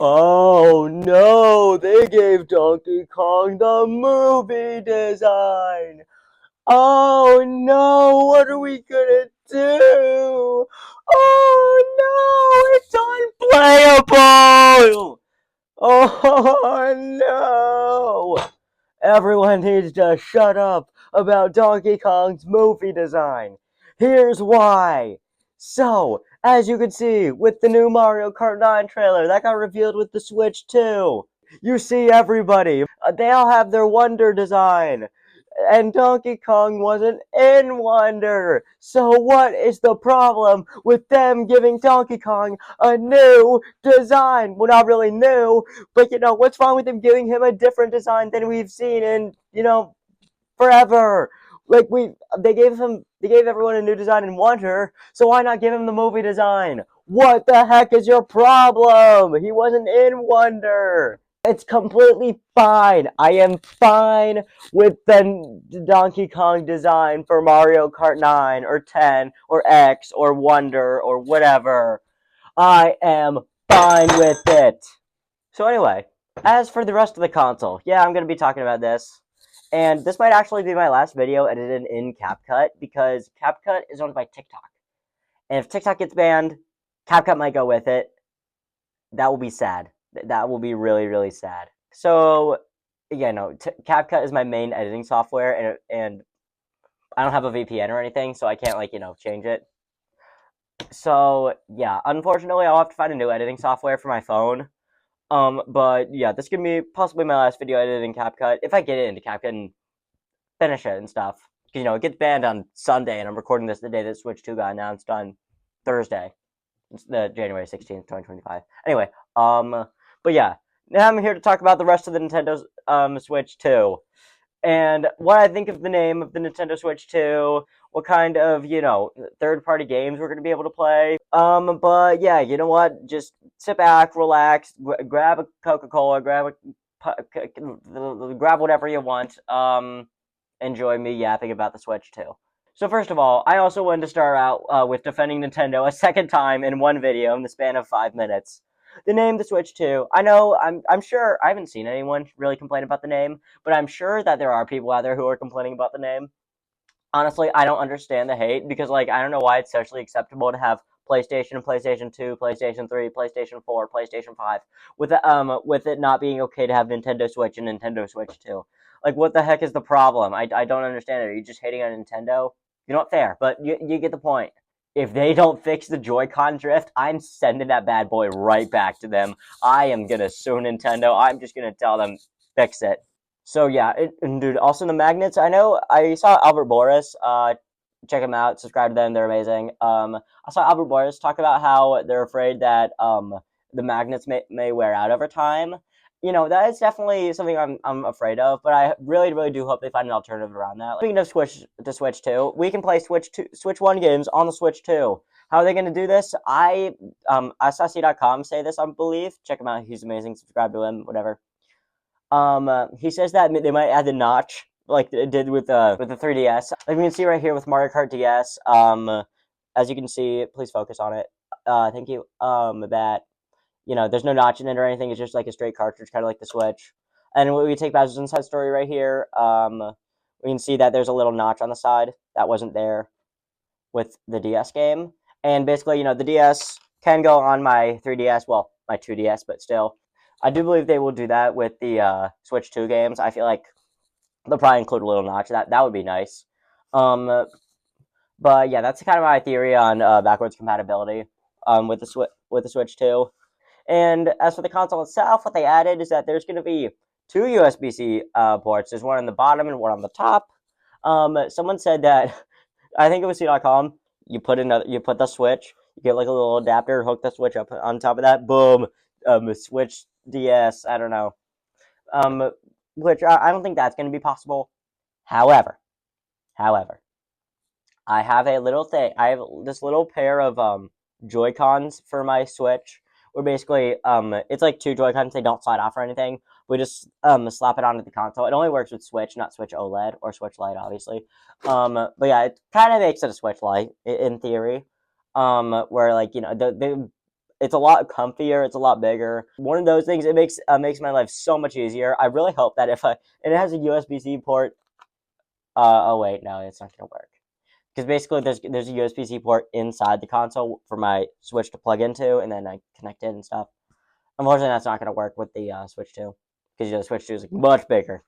Oh no, they gave Donkey Kong the movie design. Oh no, what are we gonna do? Oh no, it's unplayable! Oh no! Everyone needs to shut up about Donkey Kong's movie design. Here's why. So, as you can see with the new Mario Kart 9 trailer that got revealed with the Switch 2, you see everybody. They all have their Wonder design. And Donkey Kong wasn't in Wonder. So what is the problem with them giving Donkey Kong a new design? Well, not really new, but what's wrong with them giving him a different design than we've seen in, forever? Like they gave everyone a new design in Wonder, so why not give him the movie design? What the heck is your problem? He wasn't in Wonder. It's completely fine. I am fine with the Donkey Kong design for Mario Kart 9 or 10 or X or Wonder or whatever. I am fine with it. So anyway, as for the rest of the console, yeah, I'm going to be talking about this. And this might actually be my last video edited in CapCut because CapCut is owned by TikTok. And if TikTok gets banned, CapCut might go with it. That will be sad. That will be really, really sad. So, yeah, no, CapCut is my main editing software, and I don't have a VPN or anything, so I can't, change it. So, yeah, unfortunately, I'll have to find a new editing software for my phone. But yeah, this could be possibly my last video editing CapCut if I get it into CapCut and finish it and stuff. Because, it gets banned on Sunday, and I'm recording this the day that Switch 2 got announced on Thursday. It's the January 16th, 2025. Anyway, but yeah, now I'm here to talk about the rest of the Nintendo Switch 2. And what I think of the name of the Nintendo Switch 2, what kind of, third-party games we're going to be able to play. But yeah, you know what? Just sit back, relax, grab a Coca-Cola, grab whatever you want. Enjoy me yapping about the Switch 2. So first of all, I also wanted to start out with defending Nintendo a second time in one video in the span of 5 minutes. The name, the Switch 2. I know, I'm sure, I haven't seen anyone really complain about the name, but I'm sure that there are people out there who are complaining about the name. Honestly, I don't understand the hate, because, I don't know why it's socially acceptable to have PlayStation, PlayStation 2, PlayStation 3, PlayStation 4, PlayStation 5, with it not being okay to have Nintendo Switch and Nintendo Switch 2. What the heck is the problem? I don't understand it. Are you just hating on Nintendo? You're not fair, but you get the point. If they don't fix the Joy-Con drift, I'm sending that bad boy right back to them. I am gonna sue Nintendo. I'm just gonna tell them, fix it. So yeah, and dude, also the magnets. I know I saw Albert Boris. Check them out. Subscribe to them. They're amazing. I saw Albert Boris talk about how they're afraid that the magnets may wear out over time. That is definitely something I'm afraid of, but I really, really do hope they find an alternative around that. Speaking of Switch 2, we can play Switch 1 games on the Switch 2. How are they going to do this? I saw C.com say this, I believe. Check him out. He's amazing. Subscribe to him, whatever. He says that they might add the notch, like it did with the 3DS. Like we can see right here with Mario Kart DS. As you can see, please focus on it. Thank you. That there's no notch in it or anything. It's just like a straight cartridge, kind of like the Switch. And when we take Bowser's Inside Story right here, we can see that there's a little notch on the side that wasn't there with the DS game. And basically, the DS can go on my 3DS, well, my 2DS, but still. I do believe they will do that with the Switch 2 games. I feel like they'll probably include a little notch. That would be nice. But yeah, that's kind of my theory on backwards compatibility with the Switch 2. And as for the console itself, what they added is that there's going to be two USB-C ports. There's one on the bottom and one on the top. Someone said that, I think it was C.com, you put the Switch, you get like a little adapter, hook the Switch up on top of that, boom, Switch DS, I don't know. Which I don't think that's going to be possible. However, I have a little thing. I have this little pair of Joy-Cons for my Switch, where basically it's like two Joy-Cons. They don't slide off or anything. We just slap it onto the console. It only works with Switch, not Switch OLED or Switch Lite, obviously. But yeah, it kind of makes it a Switch Lite in theory. Where the it's a lot comfier. It's a lot bigger. One of those things. It makes my life so much easier. I really hope that and it has a USB-C port. Oh wait, no, it's not gonna work. Because basically, there's a USB-C port inside the console for my Switch to plug into, and then I connect it and stuff. Unfortunately, that's not gonna work with the Switch 2, because the Switch 2 is much bigger.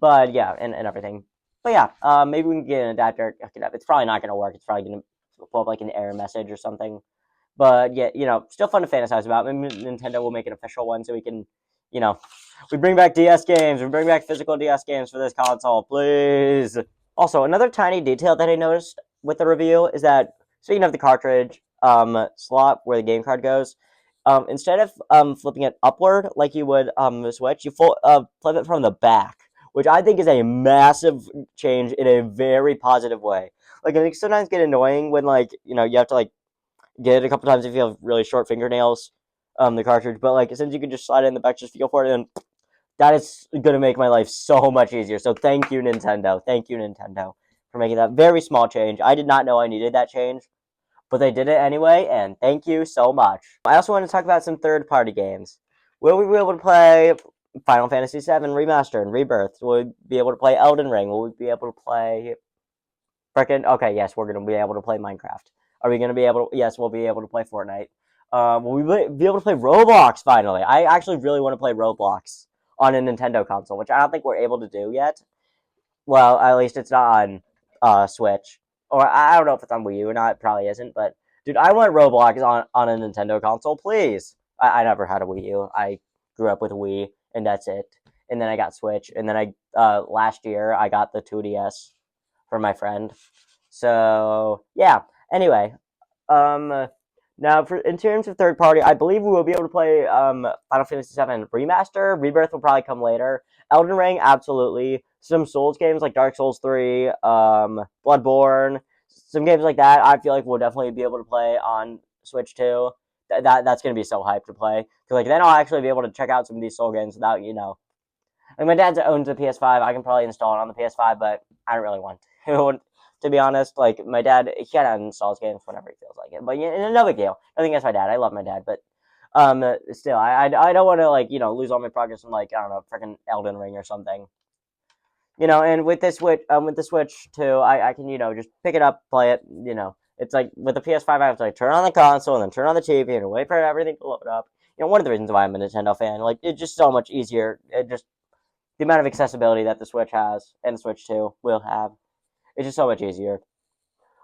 But yeah, and everything. But yeah, maybe we can get an adapter. It's probably not gonna work. It's probably gonna pull up like an error message or something. But yeah, still fun to fantasize about. Maybe Nintendo will make an official one so we can, we bring back DS games. We bring back physical DS games for this console, please. Also, another tiny detail that I noticed with the review is that, speaking of the cartridge slot where the game card goes, instead of flipping it upward like you would the Switch, you flip it from the back, which I think is a massive change in a very positive way. Like, I think sometimes get annoying when, like, you have to, like, get it a couple times if you have really short fingernails, the cartridge. But, like, since you can just slide it in the back, just feel for it, and that is going to make my life so much easier. So thank you, Nintendo. Thank you, Nintendo, for making that very small change. I did not know I needed that change, but they did it anyway, and thank you so much. I also want to talk about some third-party games. Will we be able to play Final Fantasy VII Remastered and Rebirth? Will we be able to play Elden Ring? Will we be able to play... Okay, yes, we're going to be able to play Minecraft. Are we going to be able to... Yes, we'll be able to play Fortnite. Will we be able to play Roblox, finally? I actually really want to play Roblox on a Nintendo console, which I don't think we're able to do yet. Well, at least it's not on Switch. Or I don't know if it's on Wii U or not. It probably isn't. But, dude, I want Roblox on a Nintendo console, please. I never had a Wii U. I grew up with a Wii, and that's it. And then I got Switch. And then last year, I got the 2DS from my friend. So, yeah. Anyway, now, in terms of third party, I believe we will be able to play Final Fantasy VII Remaster. Rebirth will probably come later. Elden Ring, absolutely. Some Souls games like Dark Souls 3, Bloodborne, some games like that, I feel like we'll definitely be able to play on Switch 2. That's going to be so hyped to play. Because like, then I'll actually be able to check out some of these Soul games without, Like, my dad owns a PS5. I can probably install it on the PS5, but I don't really want to. To be honest, like, my dad, he kind of installs games whenever he feels like it. But yeah, no big deal. Nothing against my dad. I love my dad, but still, I don't want to, like, lose all my progress in, like, I don't know, freaking Elden Ring or something. And with this with the Switch too, I can just pick it up, play it. It's like with the PS5, I have to like turn on the console and then turn on the TV and wait for everything to load up. One of the reasons why I'm a Nintendo fan, like, it's just so much easier. It just the amount of accessibility that the Switch has and the Switch 2 will have. It's just so much easier.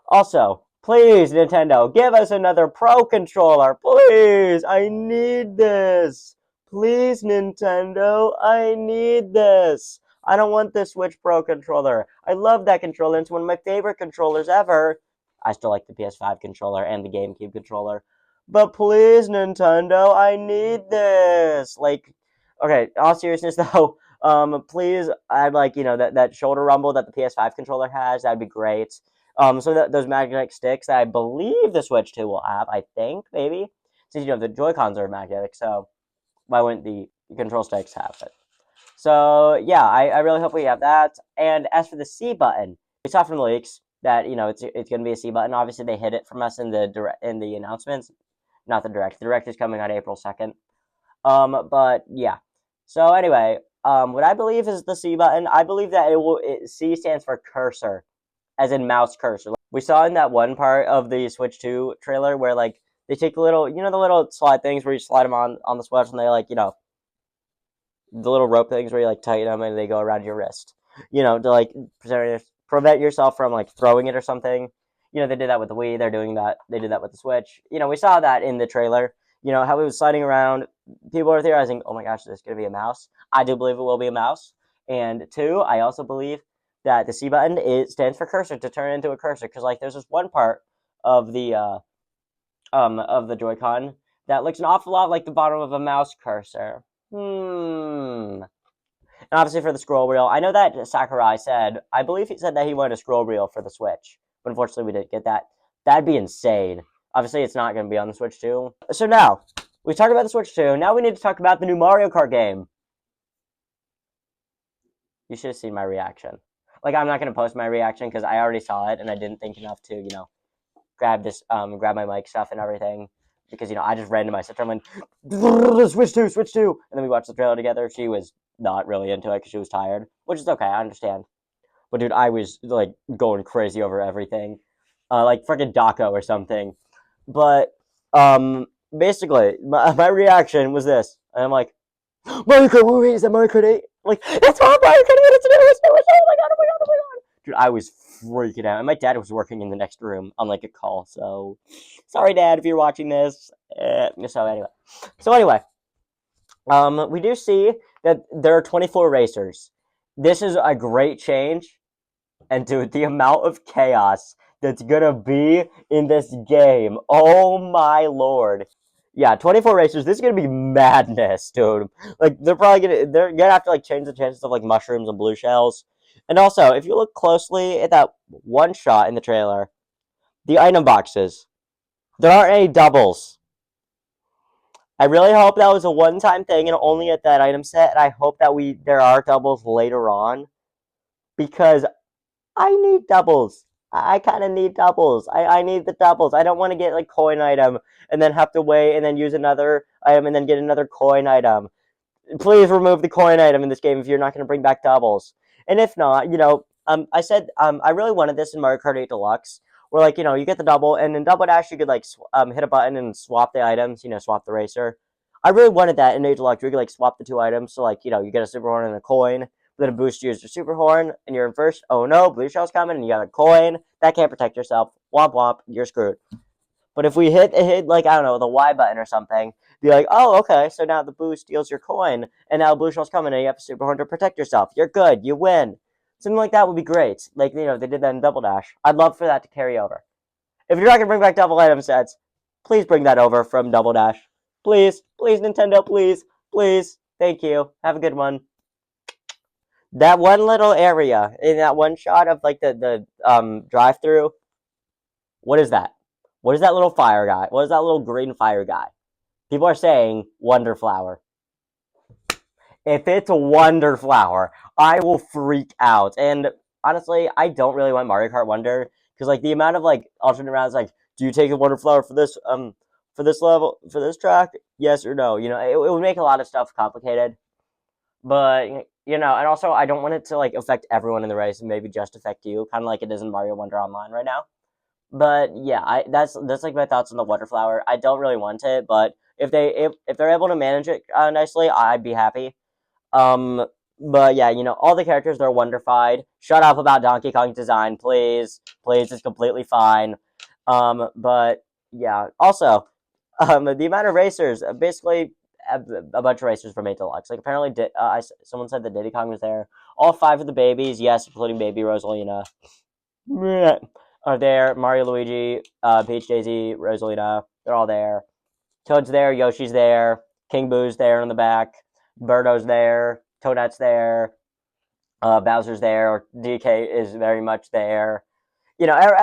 Also, please, Nintendo, give us another Pro Controller. Please, I need this. Please, Nintendo, I need this. I don't want this Switch Pro Controller. I love that controller. It's one of my favorite controllers ever. I still like the PS5 controller and the GameCube controller. But please, Nintendo, I need this. Like, okay, in all seriousness, though, please, I'd like, that shoulder rumble that the PS5 controller has. That'd be great. So those magnetic sticks that I believe the Switch 2 will have, I think, maybe. Since, the Joy-Cons are magnetic, so why wouldn't the control sticks have it? So, yeah, I really hope we have that. And as for the C button, we saw from the leaks that, it's going to be a C button. Obviously, they hid it from us in the announcements. Not the direct. The direct is coming on April 2nd. But, yeah. So, anyway, what I believe is the C button, I believe that C stands for cursor, as in mouse cursor. We saw in that one part of the Switch 2 trailer where, like, they take the little, the little slide things where you slide them on the Switch and they, like, the little rope things where you, like, tighten them and they go around your wrist, to, like, prevent yourself from, like, throwing it or something. They did that with the Wii. They did that with the Switch. We saw that in the trailer, how it was sliding around. People are theorizing, oh my gosh, this is going to be a mouse. I do believe it will be a mouse. And two, I also believe that the C button stands for cursor, to turn into a cursor, because, like, there's this one part of the Joy-Con that looks an awful lot like the bottom of a mouse cursor. And obviously for the scroll wheel, I know that Sakurai said, I believe he said that he wanted a scroll wheel for the Switch, but unfortunately we didn't get that. That'd be insane. Obviously it's not going to be on the Switch 2. So now, we talked about the Switch 2, now we need to talk about the new Mario Kart game. You should have seen my reaction. Like, I'm not going to post my reaction because I already saw it and I didn't think enough to, grab my mic stuff and everything. because I just ran to my sister. I'm like, switch two, and then we watched the trailer together. She was not really into it because she was tired, which is okay. I understand. But dude, I was like going crazy over everything, like freaking Daco or something. But basically, my reaction was this, and I'm like, Mario Kart, wait, is that Mario Kart 8? Like, that's what Mario Kart 8 is. Oh my god, oh my god, oh my god. Dude, I was freaking out. And my dad was working in the next room on like a call, so sorry, Dad, if you're watching this. So anyway, we do see that there are 24 racers. This is a great change, and dude, the amount of chaos that's gonna be in this game. Oh my lord. Yeah, 24 racers. This is gonna be madness, dude. Like they're gonna have to like change the chances of like mushrooms and blue shells. And also, if you look closely at that one shot in the trailer, the item boxes, there aren't any doubles. I really hope that was a one-time thing and only at that item set. And I hope that there are doubles later on because I need doubles. I kind of need doubles. I need the doubles. I don't want to get like coin item and then have to wait and then use another item and then get another coin item. Please remove the coin item in this game if you're not going to bring back doubles. And if not, I said I really wanted this in Mario Kart 8 Deluxe, where like you get the double and in Double Dash you could like hit a button and swap the items. Swap the racer. I really wanted that in 8 Deluxe. You could like swap the two items, so like you get a super horn and a coin. Then a boost use your super horn, and you're in first. Oh no, blue shell's coming, and you got a coin that can't protect yourself. Womp womp, you're screwed. But if we hit like I don't know the Y button or something, be like, oh okay, so now the boost steals your coin, and now blue shell's coming, and you have a super horn to protect yourself. You're good, you win. Something like that would be great. Like they did that in Double Dash. I'd love for that to carry over. If you're not gonna bring back double item sets, please bring that over from Double Dash. Please, please Nintendo, please, please. Thank you. Have a good one. That one little area in that one shot of like the drive through. What is that? What is that little fire guy? What is that little green fire guy? People are saying Wonder Flower. If it's a Wonder Flower, I will freak out. And honestly, I don't really want Mario Kart Wonder because like the amount of like alternate rounds, like, do you take a Wonder Flower for this level for this track? Yes or no? It would make a lot of stuff complicated. But and also I don't want it to like affect everyone in the race and maybe just affect you, kind of like it is in Mario Wonder Online right now. But yeah, that's like my thoughts on the Wonder Flower. I don't really want it, but if they're able to manage it nicely, I'd be happy. Um, but yeah, all the characters they're wonderfied. Shut up about Donkey Kong's design, please. Please, it's completely fine. But yeah, also, the amount of racers, basically a bunch of racers from 8 Deluxe. Like apparently, someone said that Diddy Kong was there. All 5 of the babies, yes, including Baby Rosalina, are there. Mario, Luigi, Peach, Daisy, Rosalina, they're all there. Toad's there, Yoshi's there, King Boo's there in the back, Birdo's there, Toadette's there, Bowser's there, DK is very much there. I'm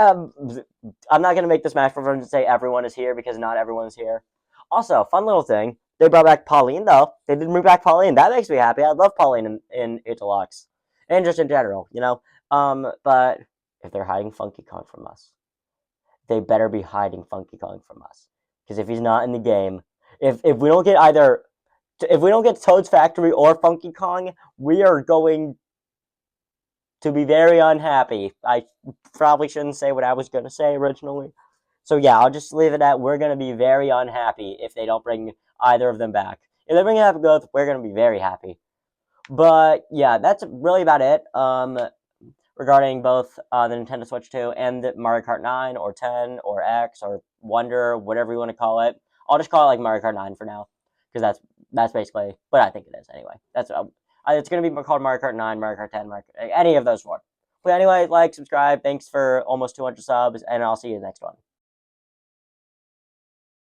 not going to make this Smash Bros. And say everyone is here because not everyone's here. Also, fun little thing, they brought back Pauline though. They didn't bring back Pauline. That makes me happy. I love Pauline in 8 Deluxe. And just in general, But if they're hiding Funky Kong from us, they better be hiding Funky Kong from us. Because if he's not in the game, if we don't get Toad's Factory or Funky Kong, we are going to be very unhappy. I probably shouldn't say what I was going to say originally. So yeah, I'll just leave it at we're going to be very unhappy if they don't bring either of them back. If they bring it up both, we're going to be very happy. But yeah, that's really about it. Regarding both the Nintendo Switch 2 and the Mario Kart 9 or 10 or X or Wonder, whatever you want to call it. I'll just call it like Mario Kart 9 for now because that's basically what I think it is anyway. That's it's going to be called Mario Kart 9, Mario Kart 10, any of those four. But anyway, like, subscribe. Thanks for almost 200 subs, and I'll see you in the next one.